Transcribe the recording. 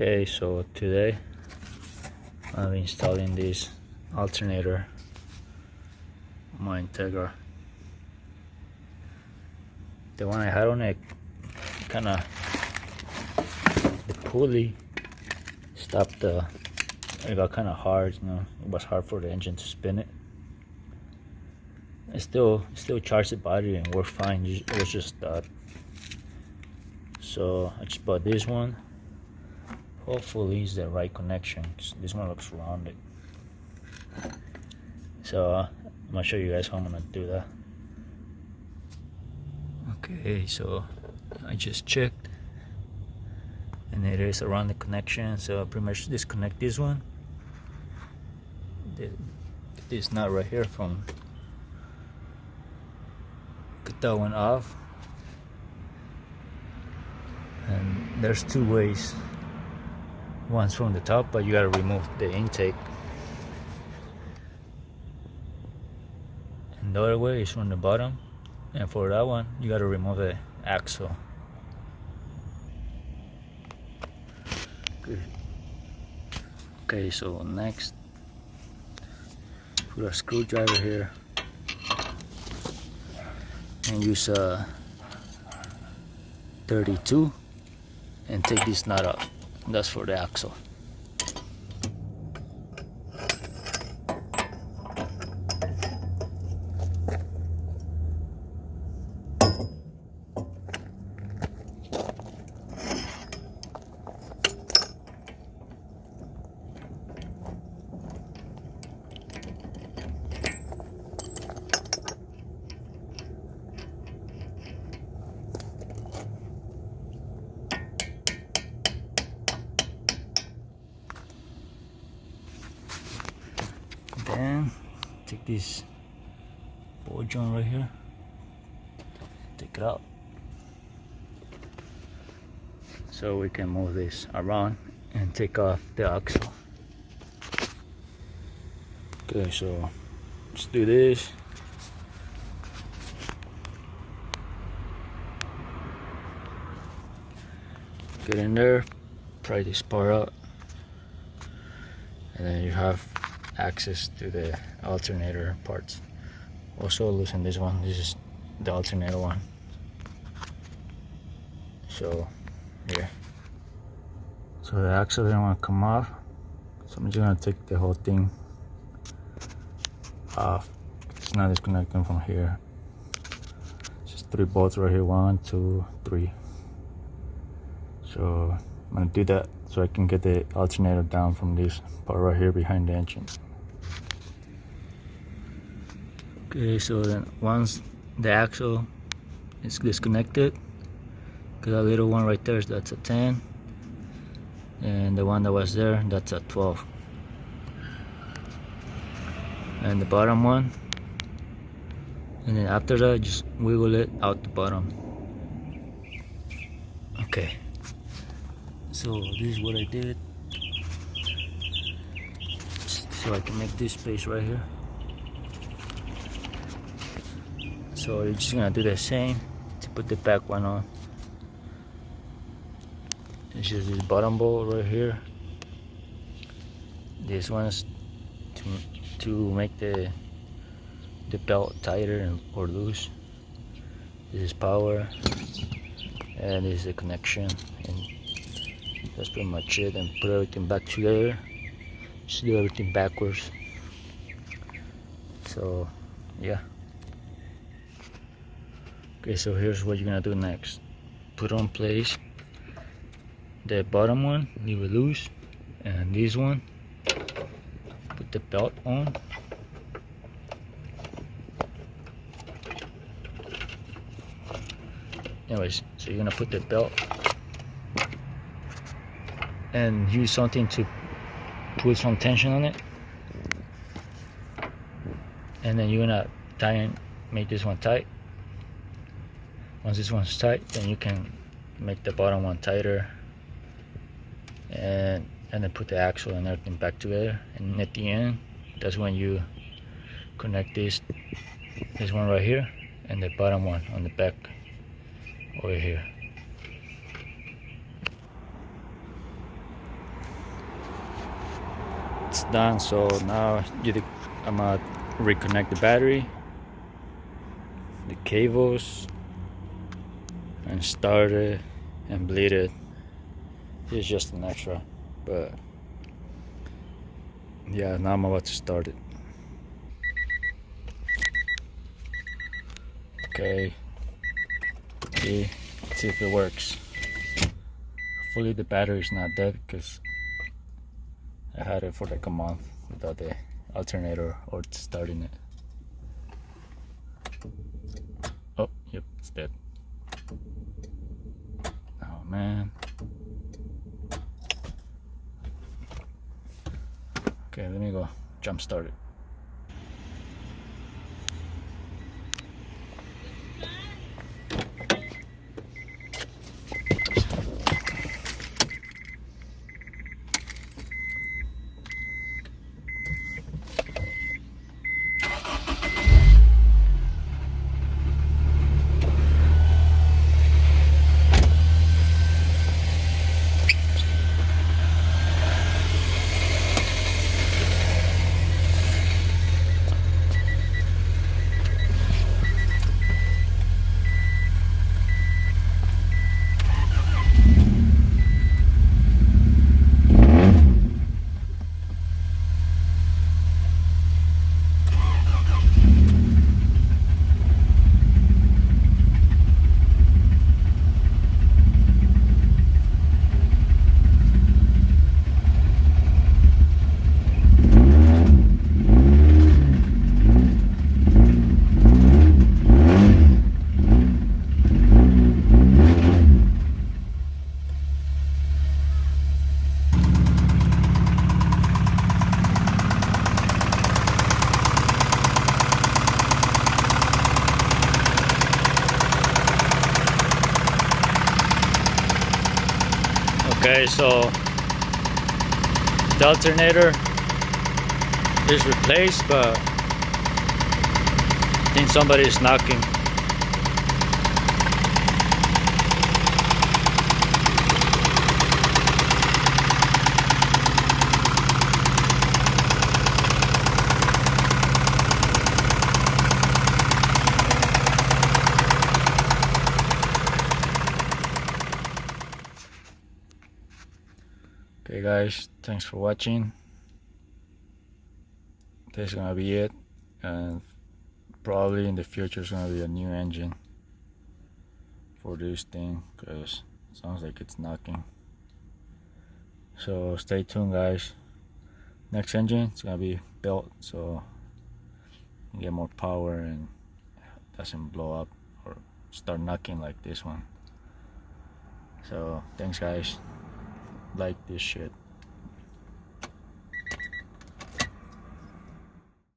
Okay, so today I'm installing this alternator on my Integra. The one I had on it, the pulley stopped. It got kind of hard, It was hard for the engine to spin it. It still charged the battery and worked fine. It was just that. So I just bought this one. Hopefully it's the right connection, 'cause this one looks rounded. So I'm gonna show you guys how I'm gonna do that. Okay, so I just checked and it is a rounded connection, so I pretty much disconnect this one, this nut right here, from get that one off. And there's two ways. One's from the top, but you gotta remove the intake, and the other way is from the bottom, and for that one you gotta remove the axle. Good. Okay, so next put a screwdriver here and use a 32 and take this nut off. That's for the axle. Then take this ball joint right here, take it out so we can move this around and take off the axle. Okay, so let's do this. Get in there, pry this part out, and then you have access to the alternator parts. Also loosen this one. This is the alternator one. So here, so the axle didn't want to come off, so I'm just gonna take the whole thing off. It's not disconnecting from here. Just 3 bolts right here, 1, 2, 3. So I'm gonna do that so I can get the alternator down from this part right here behind the engine. Okay, so then once the axle is disconnected, because that little one right there, that's a 10, and the one that was there, that's a 12, and the bottom one, and then after that just wiggle it out the bottom. Okay, so this is what I did, so I can make this space right here. So you're just gonna do the same to put the back one on. It's just this bottom bolt right here. This one's to make the belt tighter or loose. This is power, and this is the connection, and that's pretty much it. And put everything back together. Just do everything backwards. So yeah. Okay, so here's what you're gonna do next. Put on place the bottom one, leave it loose, and this one, put the belt on. Anyways, so you're gonna put the belt and use something to put some tension on it, and then you're gonna tie and make this one tight. Once this one's tight, then you can make the bottom one tighter, and then put the axle and everything back together. And at the end, that's when you connect this one right here and the bottom one on the back over here. it's done. So now I'm gonna reconnect the battery, the cables, and start it and bleed it. It's just an extra, but yeah, now I'm about to start it. Okay, let's see if it works. Hopefully the battery is not dead, because I had it for like a month without the alternator or starting it. Oh, yep, it's dead. Oh man. Okay, let me go jump start it. Okay, so the alternator is replaced, but I think somebody is knocking. Okay guys, thanks for watching. This is gonna be it, and probably in the future is gonna be a new engine for this thing, because it sounds like it's knocking. So stay tuned guys. Next engine is gonna be built so you get more power and doesn't blow up or start knocking like this one. So thanks guys, like this shit.